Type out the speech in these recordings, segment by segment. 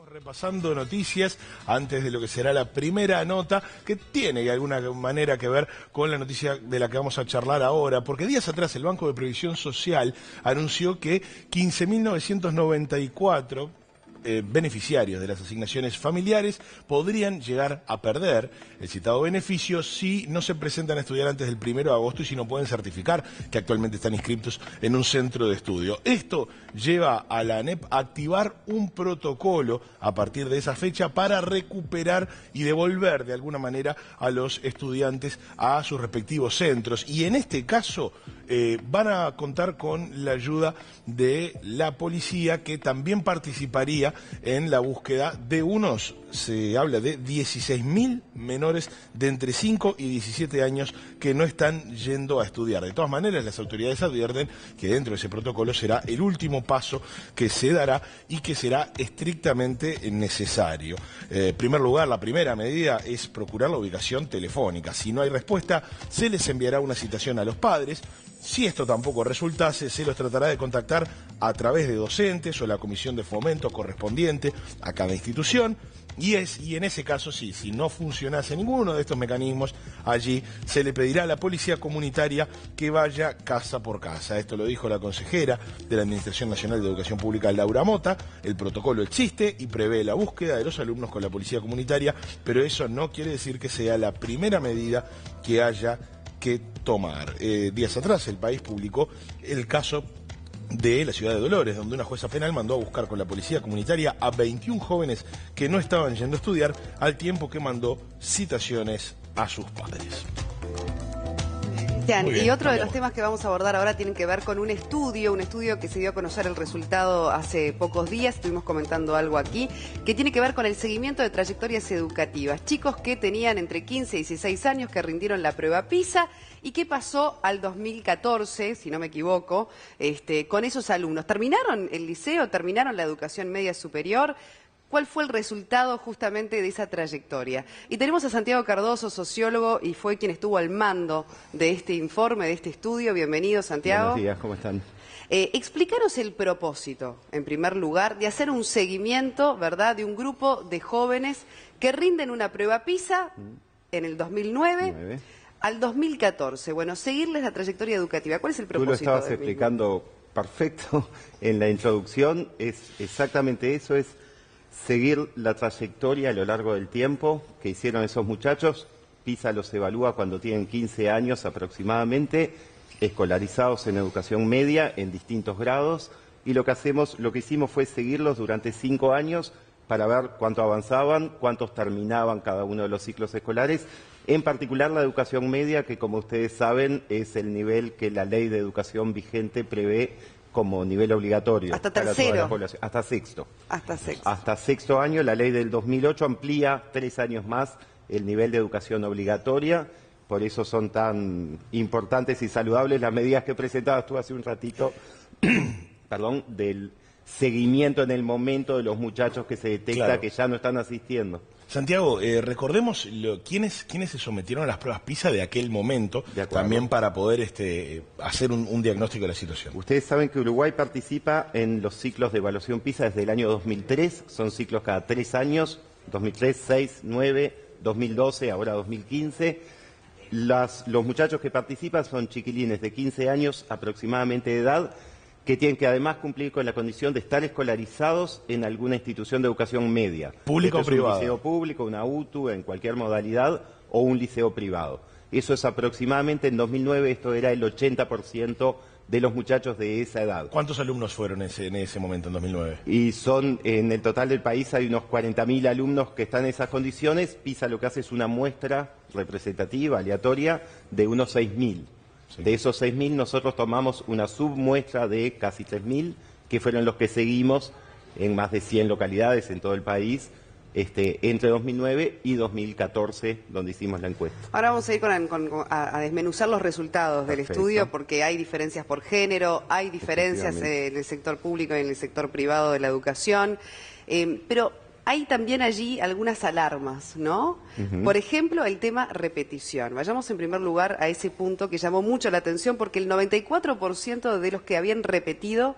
Repasando noticias antes de lo que será la primera nota, que tiene de alguna manera que ver con la noticia de la que vamos a charlar ahora, porque días atrás el Banco de Previsión Social anunció que 15.994 beneficiarios de las asignaciones familiares podrían llegar a perder el citado beneficio si no se presentan a estudiar antes del 1 de agosto y si no pueden certificar que actualmente están inscritos en un centro de estudio. Esto lleva a la ANEP a activar un protocolo a partir de esa fecha para recuperar y devolver de alguna manera a los estudiantes a sus respectivos centros. Y en este caso van a contar con la ayuda de la policía, que también participaría en la búsqueda de se habla de 16.000 menores de entre 5 y 17 años que no están yendo a estudiar. De todas maneras, las autoridades advierten que dentro de ese protocolo será el último paso que se dará y que será estrictamente necesario. En primer lugar, la primera medida es procurar la ubicación telefónica. Si no hay respuesta, se les enviará una citación a los padres. Si esto tampoco resultase, se los tratará de contactar a través de docentes o la comisión de fomento correspondiente a cada institución. Y en ese caso, sí, si no funcionase ninguno de estos mecanismos, allí se le pedirá a la policía comunitaria que vaya casa por casa. Esto lo dijo la consejera de la Administración Nacional de Educación Pública, Laura Mota. El protocolo existe y prevé la búsqueda de los alumnos con la policía comunitaria, pero eso no quiere decir que sea la primera medida que haya que tomar. Días atrás el país publicó el caso de la ciudad de Dolores, donde una jueza penal mandó a buscar con la policía comunitaria a 21 jóvenes que no estaban yendo a estudiar, al tiempo que mandó citaciones a sus padres. Y otro de los temas que vamos a abordar ahora tienen que ver con un estudio que se dio a conocer el resultado hace pocos días, estuvimos comentando algo aquí, que tiene que ver con el seguimiento de trayectorias educativas. Chicos que tenían entre 15 y 16 años que rindieron la prueba PISA y qué pasó al 2014, si no me equivoco, con esos alumnos. ¿Terminaron el liceo? ¿Terminaron la educación media superior? ¿Cuál fue el resultado justamente de esa trayectoria? Y tenemos a Santiago Cardoso, sociólogo, y fue quien estuvo al mando de este informe, de este estudio. Bienvenido, Santiago. Buenos días, ¿cómo están? Explícanos el propósito, en primer lugar, de hacer un seguimiento, ¿verdad?, de un grupo de jóvenes que rinden una prueba PISA en el 2009 al 2014. Bueno, seguirles la trayectoria educativa. ¿Cuál es el propósito? Tú lo estabas explicando perfecto en la introducción. Es exactamente eso, es seguir la trayectoria a lo largo del tiempo que hicieron esos muchachos. PISA los evalúa cuando tienen 15 años aproximadamente, escolarizados en educación media en distintos grados, y lo que hicimos fue seguirlos durante 5 años para ver cuánto avanzaban, cuántos terminaban cada uno de los ciclos escolares, en particular la educación media, que como ustedes saben es el nivel que la ley de educación vigente prevé como nivel obligatorio. ¿Hasta tercero? Hasta sexto. Hasta sexto. Hasta sexto año. La ley del 2008 amplía 3 años más el nivel de educación obligatoria. Por eso son tan importantes y saludables las medidas que presentabas tú hace un ratito, perdón, del seguimiento en el momento de los muchachos que se detecta que ya no están asistiendo. Santiago, recordemos quiénes se sometieron a las pruebas PISA de aquel momento, también para poder hacer un diagnóstico de la situación. Ustedes saben que Uruguay participa en los ciclos de evaluación PISA desde el año 2003, son ciclos cada 3 años, 2003, 6, 9, 2012, ahora 2015. Los muchachos que participan son chiquilines de 15 años aproximadamente de edad, que tienen que además cumplir con la condición de estar escolarizados en alguna institución de educación media. ¿Público o privado? Un liceo público, una UTU, en cualquier modalidad, o un liceo privado. Eso es aproximadamente, en 2009, esto era el 80% de los muchachos de esa edad. ¿Cuántos alumnos fueron en ese momento, en 2009? Y en el total del país hay unos 40.000 alumnos que están en esas condiciones. PISA lo que hace es una muestra representativa, aleatoria, de unos 6.000. Sí. De esos 6.000 nosotros tomamos una submuestra de casi 3.000, que fueron los que seguimos en más de 100 localidades en todo el país, entre 2009 y 2014, donde hicimos la encuesta. Ahora vamos a ir a desmenuzar los resultados del estudio, porque hay diferencias por género, hay diferencias en el sector público y en el sector privado de la educación, pero hay también allí algunas alarmas, ¿no? Por ejemplo, el tema repetición. Vayamos en primer lugar a ese punto que llamó mucho la atención, porque el 94% de los que habían repetido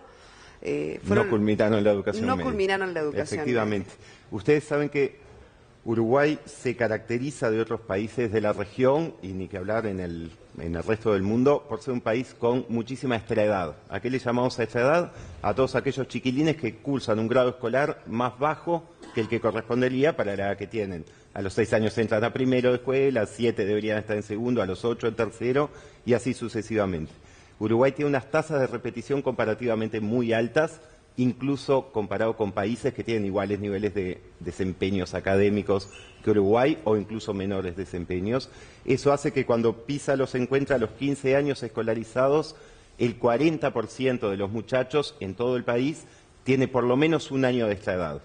no culminaron la educación no media. culminaron la educación Efectivamente. Ustedes saben que Uruguay se caracteriza de otros países de la región, y ni que hablar en el resto del mundo, por ser un país con muchísima extraedad. ¿A qué le llamamos a extraedad? A todos aquellos chiquilines que cursan un grado escolar más bajo que el que correspondería para la edad que tienen. A los 6 años entran a primero de escuela, a 7 deberían estar en segundo, a los 8 en tercero, y así sucesivamente. Uruguay tiene unas tasas de repetición comparativamente muy altas, incluso comparado con países que tienen iguales niveles de desempeños académicos que Uruguay, o incluso menores desempeños. Eso hace que cuando PISA los encuentra a los 15 años escolarizados, el 40% de los muchachos en todo el país tiene por lo menos un año de esta edad.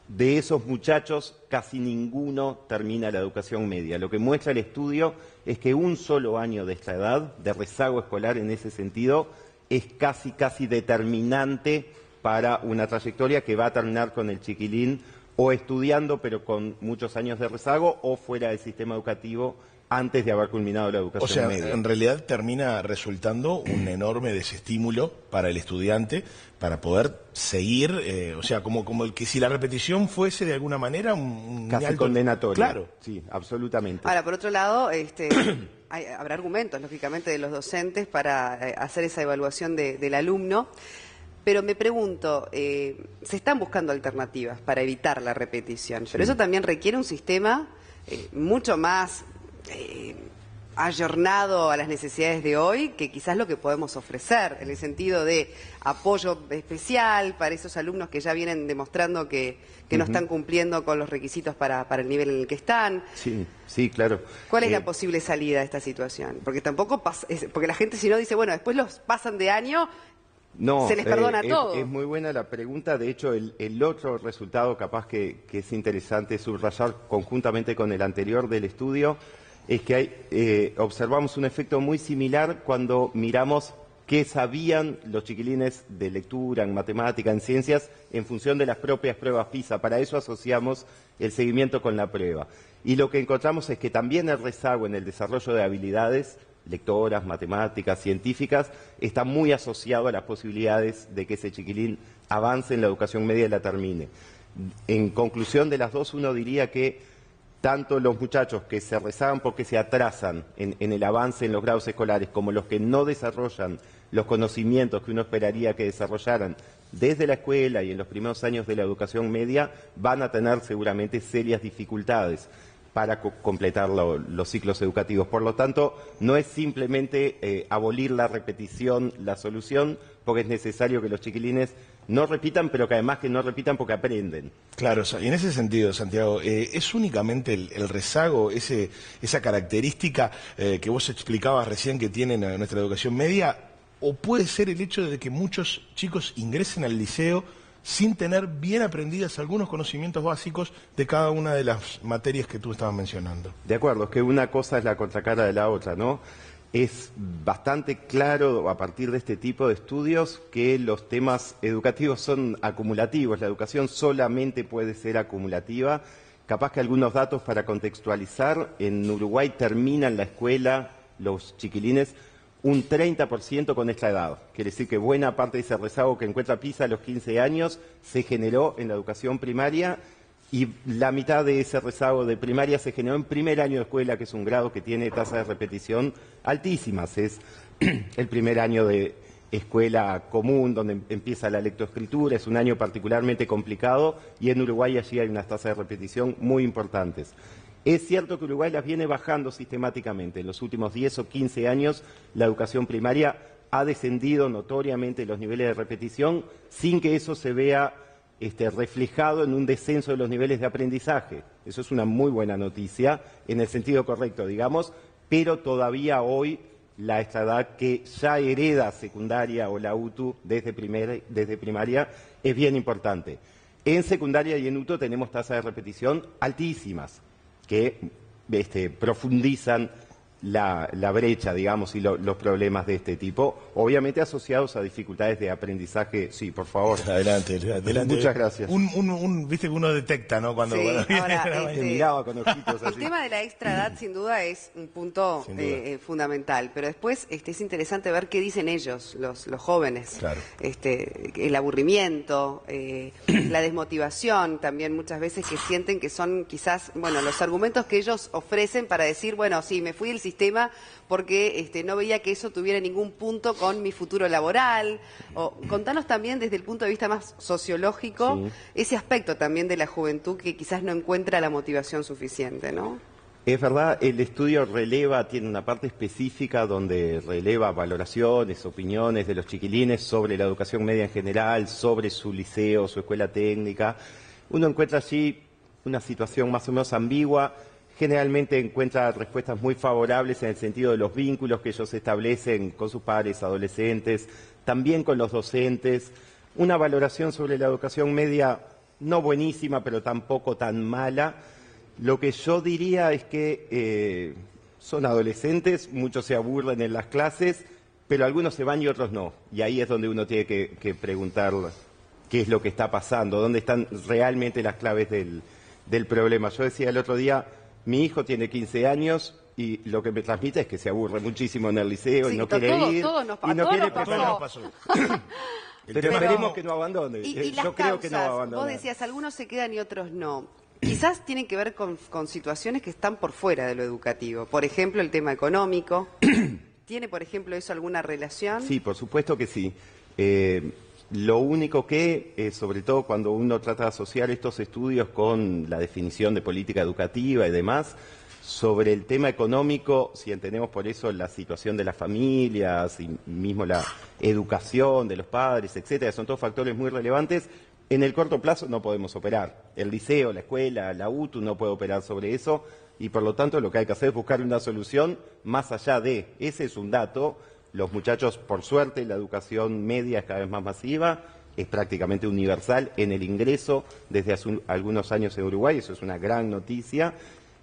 De esos muchachos, casi ninguno termina la educación media. Lo que muestra el estudio es que un solo año de esta edad, de rezago escolar en ese sentido, es casi determinante para una trayectoria que va a terminar con el chiquilín o estudiando pero con muchos años de rezago, o fuera del sistema educativo antes de haber culminado la educación media. O sea, en realidad termina resultando un enorme desestímulo para el estudiante para poder seguir, o sea, como el que si la repetición fuese de alguna manera un casi alto... condenatorio. Claro. Sí, absolutamente. Ahora, por otro lado, habrá argumentos, lógicamente, de los docentes para hacer esa evaluación del alumno. Pero me pregunto, se están buscando alternativas para evitar la repetición, pero eso también requiere un sistema mucho más ayornado a las necesidades de hoy, que quizás lo que podemos ofrecer, en el sentido de apoyo especial para esos alumnos que ya vienen demostrando que no están cumpliendo con los requisitos para el nivel en el que están. Sí, claro. ¿Cuál es la posible salida de esta situación? Porque tampoco porque la gente, si no, dice, bueno, después los pasan de año. No, se les perdona todo. Es muy buena la pregunta. De hecho, el otro resultado capaz que es interesante subrayar conjuntamente con el anterior del estudio es que observamos un efecto muy similar cuando miramos qué sabían los chiquilines de lectura, en matemática, en ciencias, en función de las propias pruebas PISA. Para eso asociamos el seguimiento con la prueba. Y lo que encontramos es que también el rezago en el desarrollo de habilidades lectoras, matemáticas, científicas, está muy asociado a las posibilidades de que ese chiquilín avance en la educación media y la termine. En conclusión de las dos, uno diría que tanto los muchachos que se rezagan porque se atrasan en el avance en los grados escolares, como los que no desarrollan los conocimientos que uno esperaría que desarrollaran desde la escuela y en los primeros años de la educación media, van a tener seguramente serias dificultades para completar los ciclos educativos. Por lo tanto, no es simplemente abolir la repetición la solución, porque es necesario que los chiquilines no repitan, pero que además que no repitan porque aprenden. Claro, y en ese sentido, Santiago, ¿es únicamente el rezago, esa característica que vos explicabas recién que tiene nuestra educación media, o puede ser el hecho de que muchos chicos ingresen al liceo sin tener bien aprendidas algunos conocimientos básicos de cada una de las materias que tú estabas mencionando? De acuerdo, es que una cosa es la contracara de la otra, ¿no? Es bastante claro a partir de este tipo de estudios que los temas educativos son acumulativos. La educación solamente puede ser acumulativa. Capaz que algunos datos para contextualizar: en Uruguay terminan la escuela los chiquilines un 30% con esta edad. Quiere decir que buena parte de ese rezago que encuentra PISA a los 15 años se generó en la educación primaria, y la mitad de ese rezago de primaria se generó en primer año de escuela, que es un grado que tiene tasas de repetición altísimas. Es el primer año de escuela común, donde empieza la lectoescritura, es un año particularmente complicado, y en Uruguay allí hay unas tasas de repetición muy importantes. Es cierto que Uruguay las viene bajando sistemáticamente. En los últimos 10 o 15 años la educación primaria ha descendido notoriamente los niveles de repetición, sin que eso se vea reflejado en un descenso de los niveles de aprendizaje. Eso es una muy buena noticia, en el sentido correcto, digamos, pero todavía hoy la edad que ya hereda secundaria o la UTU desde primaria es bien importante. En secundaria y en UTU tenemos tasas de repetición altísimas, que profundizan la brecha, digamos, y los problemas de este tipo, obviamente asociados a dificultades de aprendizaje. Sí, por favor. Adelante, adelante. Muchas gracias. Viste que uno detecta, ¿no? Cuando Sí, viene ahora, Te miraba con ojitos el así. tema de la extra edad, sin duda, es un punto Sin duda. fundamental. Pero después es interesante ver qué dicen ellos, los jóvenes. Claro. El aburrimiento, la desmotivación también muchas veces, que sienten que son quizás, bueno, los argumentos que ellos ofrecen para decir, bueno, sí, me fui del sistema porque no veía que eso tuviera ningún punto con mi futuro laboral. O, contanos también desde el punto de vista más sociológico, Sí. ese aspecto también de la juventud que quizás no encuentra la motivación suficiente, ¿no? Es verdad, el estudio releva, tiene una parte específica donde releva valoraciones, opiniones de los chiquilines sobre la educación media en general, sobre su liceo, su escuela técnica. Uno encuentra allí una situación más o menos ambigua. Generalmente encuentra respuestas muy favorables en el sentido de los vínculos que ellos establecen con sus padres, adolescentes, también con los docentes. Una valoración sobre la educación media no buenísima, pero tampoco tan mala. Lo que yo diría es que son adolescentes, muchos se aburren en las clases, pero algunos se van y otros no. Y ahí es donde uno tiene que preguntar qué es lo que está pasando, dónde están realmente las claves del problema. Yo decía el otro día, mi hijo tiene 15 años y lo que me transmite es que se aburre muchísimo en el liceo Sí, y no quiere ir. todos nos y no todos quiere nos pasó. Todo nos pasó. Pero esperemos que no abandone. Y las Yo creo que no va a causas, abandonar. vos decías, algunos se quedan y otros no. Quizás tienen que ver con situaciones que están por fuera de lo educativo. Por ejemplo, el tema económico. ¿Tiene, por ejemplo, eso alguna relación? Sí, por supuesto que sí. Lo único que, sobre todo cuando uno trata de asociar estos estudios con la definición de política educativa y demás, sobre el tema económico, si entendemos por eso la situación de las familias y mismo la educación de los padres, etcétera, son todos factores muy relevantes. En el corto plazo no podemos operar. El liceo, la escuela, la UTU no puede operar sobre eso y por lo tanto lo que hay que hacer es buscar una solución más allá de. Ese es un dato. Los muchachos, por suerte, la educación media es cada vez más masiva, es prácticamente universal en el ingreso desde hace algunos años en Uruguay, eso es una gran noticia,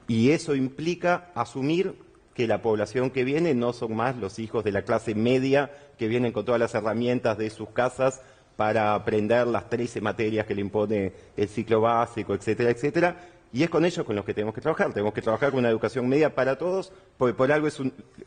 y eso implica asumir que la población que viene no son más los hijos de la clase media que vienen con todas las herramientas de sus casas para aprender las 13 materias que le impone el ciclo básico, etcétera, etcétera. Y es con ellos con los que tenemos que trabajar con una educación media para todos, porque por algo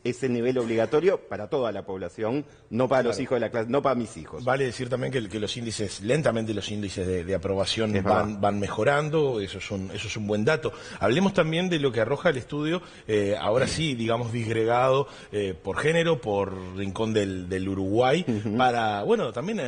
es el nivel obligatorio para toda la población, no para los hijos de la clase, no para mis hijos. Vale decir también que los índices, lentamente los índices de aprobación Es verdad. van mejorando, eso es un buen dato. Hablemos también de lo que arroja el estudio, ahora sí, digamos, disgregado por género, por rincón del Uruguay, para, bueno, también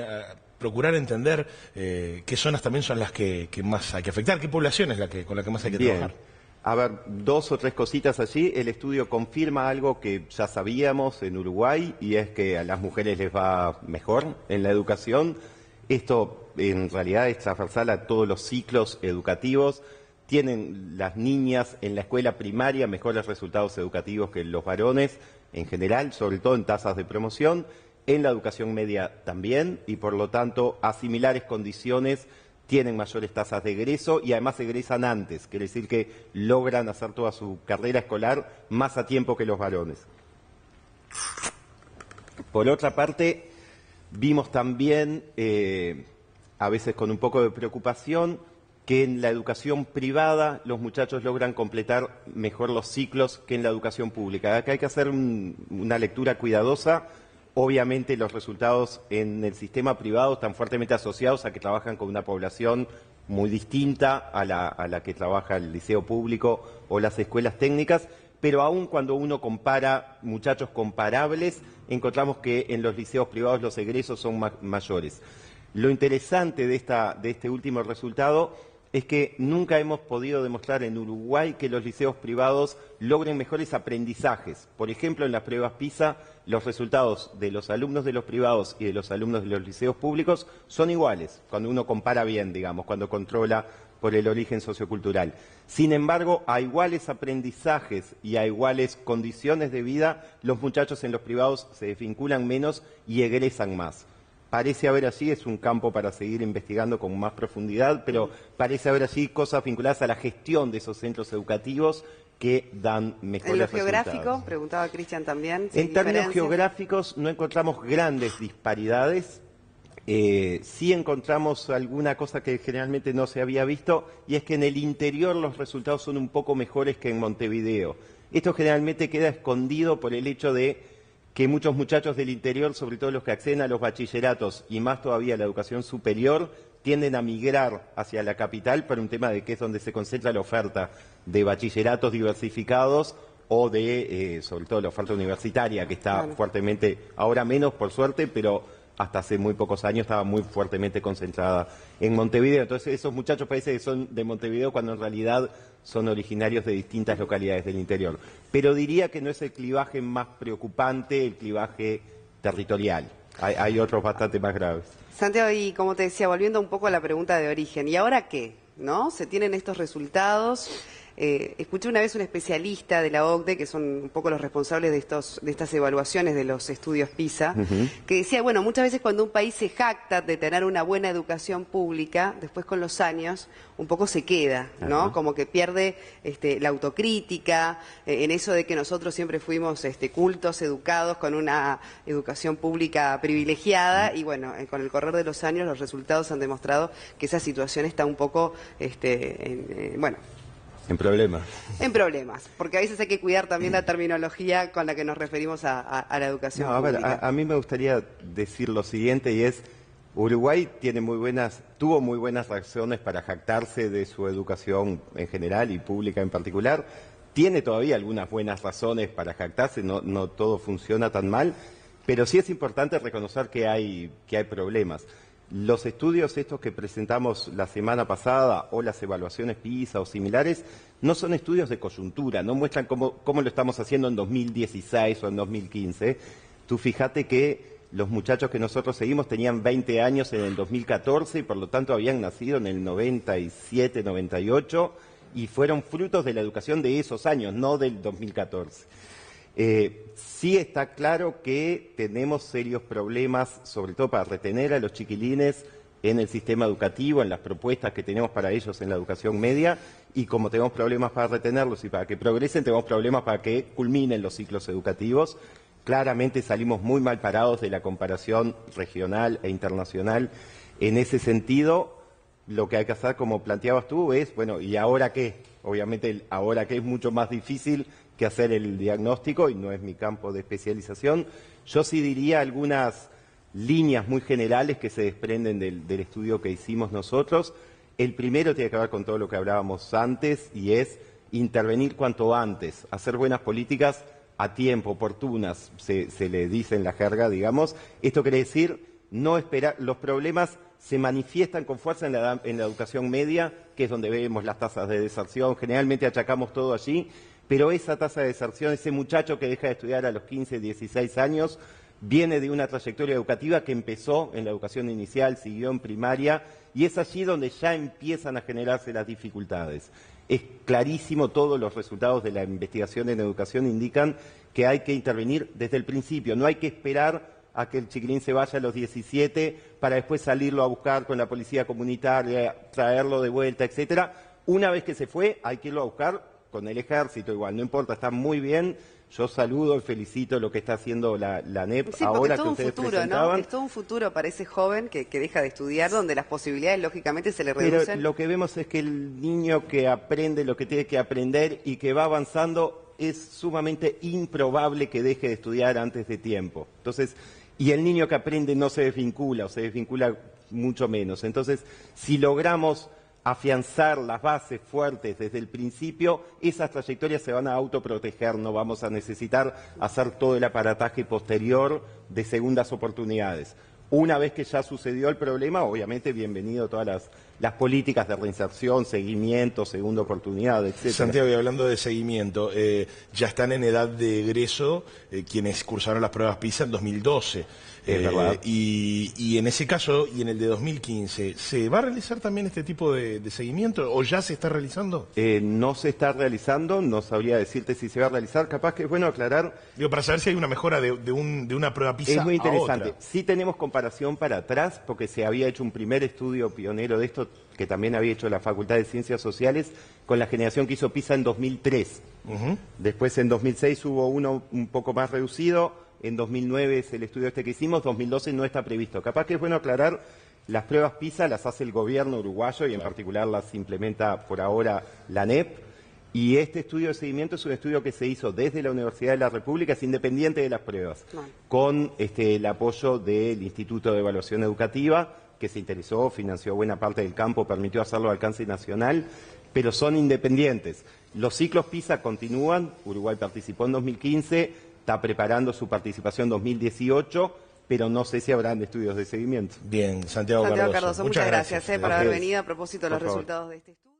procurar entender qué zonas también son las que más hay que afectar, qué población es con la que más hay que Bien. trabajar. A ver, 2 o 3 cositas allí. El estudio confirma algo que ya sabíamos en Uruguay, y es que a las mujeres les va mejor en la educación. Esto en realidad es transversal a todos los ciclos educativos. Tienen las niñas en la escuela primaria mejores resultados educativos que los varones en general, sobre todo en tasas de promoción. En la educación media también, y por lo tanto a similares condiciones tienen mayores tasas de egreso y además egresan antes, quiere decir que logran hacer toda su carrera escolar más a tiempo que los varones. Por otra parte, vimos también, a veces con un poco de preocupación, que en la educación privada los muchachos logran completar mejor los ciclos que en la educación pública. Acá hay que hacer una lectura cuidadosa. Obviamente los resultados en el sistema privado están fuertemente asociados a que trabajan con una población muy distinta a la que trabaja el liceo público o las escuelas técnicas, pero aún cuando uno compara muchachos comparables, encontramos que en los liceos privados los egresos son mayores. Lo interesante de este último resultado es que nunca hemos podido demostrar en Uruguay que los liceos privados logren mejores aprendizajes. Por ejemplo, en las pruebas PISA, los resultados de los alumnos de los privados y de los alumnos de los liceos públicos son iguales, cuando uno compara bien, digamos, cuando controla por el origen sociocultural. Sin embargo, a iguales aprendizajes y a iguales condiciones de vida, los muchachos en los privados se desvinculan menos y egresan más. Parece haber allí, es un campo para seguir investigando con más profundidad, pero parece haber allí cosas vinculadas a la gestión de esos centros educativos que dan mejores ¿En lo resultados. geográfico? Preguntaba Cristian también. ¿Sí hay En términos diferencias? geográficos no encontramos grandes disparidades. Sí encontramos alguna cosa que generalmente no se había visto, y es que en el interior los resultados son un poco mejores que en Montevideo. Esto generalmente queda escondido por el hecho de que muchos muchachos del interior, sobre todo los que acceden a los bachilleratos y más todavía a la educación superior, tienden a migrar hacia la capital por un tema de que es donde se concentra la oferta de bachilleratos diversificados o de, sobre todo, la oferta universitaria, que está fuertemente, ahora menos por suerte, pero hasta hace muy pocos años estaba muy fuertemente concentrada en Montevideo. Entonces esos muchachos parece que son de Montevideo cuando en realidad son originarios de distintas localidades del interior. Pero diría que no es el clivaje más preocupante, el clivaje territorial. Hay otros bastante más graves. Santiago, y como te decía, volviendo un poco a la pregunta de origen, ¿y ahora qué? ¿No? Se tienen estos resultados. Escuché una vez un especialista de la OCDE, que son un poco los responsables de estas evaluaciones de los estudios PISA, que decía, bueno, muchas veces cuando un país se jacta de tener una buena educación pública, después con los años un poco se queda, ¿no? Como que pierde la autocrítica, en eso de que nosotros siempre fuimos cultos, educados, con una educación pública privilegiada, y bueno, con el correr de los años los resultados han demostrado que esa situación está un poco, bueno... En problemas. En problemas, porque a veces hay que cuidar también la terminología con la que nos referimos a la educación pública. A mí me gustaría decir lo siguiente, y es, Uruguay tuvo muy buenas razones para jactarse de su educación en general y pública en particular. Tiene todavía algunas buenas razones para jactarse, no todo funciona tan mal, pero sí es importante reconocer que hay problemas. Los estudios estos que presentamos la semana pasada, o las evaluaciones PISA o similares, no son estudios de coyuntura, no muestran cómo lo estamos haciendo en 2016 o en 2015. Tú fíjate que los muchachos que nosotros seguimos tenían 20 años en el 2014 y por lo tanto habían nacido en el 97, 98 y fueron frutos de la educación de esos años, no del 2014. Sí está claro que tenemos serios problemas, sobre todo para retener a los chiquilines en el sistema educativo, en las propuestas que tenemos para ellos en la educación media, y como tenemos problemas para retenerlos y para que progresen, tenemos problemas para que culminen los ciclos educativos. Claramente salimos muy mal parados de la comparación regional e internacional. En ese sentido, lo que hay que hacer, como planteabas tú, es, bueno, ¿y ahora qué? Obviamente el ahora qué es mucho más difícil que hacer el diagnóstico y no es mi campo de especialización. Yo sí diría algunas líneas muy generales que se desprenden del estudio que hicimos nosotros. El primero tiene que ver con todo lo que hablábamos antes y es intervenir cuanto antes, hacer buenas políticas a tiempo, oportunas, se le dice en la jerga, digamos. Esto quiere decir no esperar. Los problemas se manifiestan con fuerza en la educación media, que es donde vemos las tasas de deserción. Generalmente achacamos todo allí, pero esa tasa de deserción, ese muchacho que deja de estudiar a los 15, 16 años, viene de una trayectoria educativa que empezó en la educación inicial, siguió en primaria, y es allí donde ya empiezan a generarse las dificultades. Es clarísimo, todos los resultados de la investigación en educación indican que hay que intervenir desde el principio, no hay que esperar a que el chiquilín se vaya a los 17 para después salirlo a buscar con la policía comunitaria, traerlo de vuelta, etcétera. Una vez que se fue, hay que irlo a buscar con el ejército igual, no importa, está muy bien. Yo saludo y felicito lo que está haciendo la ANEP sí, ahora que es ustedes futuro, presentaban. ¿no? Es todo un futuro para ese joven que deja de estudiar, donde las posibilidades lógicamente se le reducen. Pero lo que vemos es que el niño que aprende lo que tiene que aprender y que va avanzando es sumamente improbable que deje de estudiar antes de tiempo. Entonces, y el niño que aprende no se desvincula, o se desvincula mucho menos. Entonces, si logramos afianzar las bases fuertes desde el principio, esas trayectorias se van a autoproteger, no vamos a necesitar hacer todo el aparataje posterior de segundas oportunidades. Una vez que ya sucedió el problema, obviamente bienvenido todas las políticas de reinserción, seguimiento, segunda oportunidad, etc. Santiago, y hablando de seguimiento, ya están en edad de egreso quienes cursaron las pruebas PISA en 2012. Es verdad. Y en ese caso, y en el de 2015, ¿se va a realizar también este tipo de seguimiento o ya se está realizando? No se está realizando, no sabría decirte si se va a realizar. Capaz que es bueno aclarar. Digo, para saber si hay una mejora de una prueba PISA Es muy interesante. a otra. Sí tenemos comparación para atrás, porque se había hecho un primer estudio pionero de esto, que también había hecho la Facultad de Ciencias Sociales, con la generación que hizo PISA en 2003. Después en 2006 hubo uno un poco más reducido. En 2009 es el estudio este que hicimos, 2012 no está previsto. Capaz que es bueno aclarar, las pruebas PISA las hace el gobierno uruguayo y en particular las implementa por ahora la ANEP. Y este estudio de seguimiento es un estudio que se hizo desde la Universidad de la República, es independiente de las pruebas, con el apoyo del Instituto de Evaluación Educativa, que se interesó, financió buena parte del campo, permitió hacerlo al alcance nacional, pero son independientes. Los ciclos PISA continúan, Uruguay participó en 2015, está preparando su participación en 2018, pero no sé si habrán estudios de seguimiento. Bien, Santiago Cardoso. Muchas gracias por haber venido a propósito de los resultados de este estudio.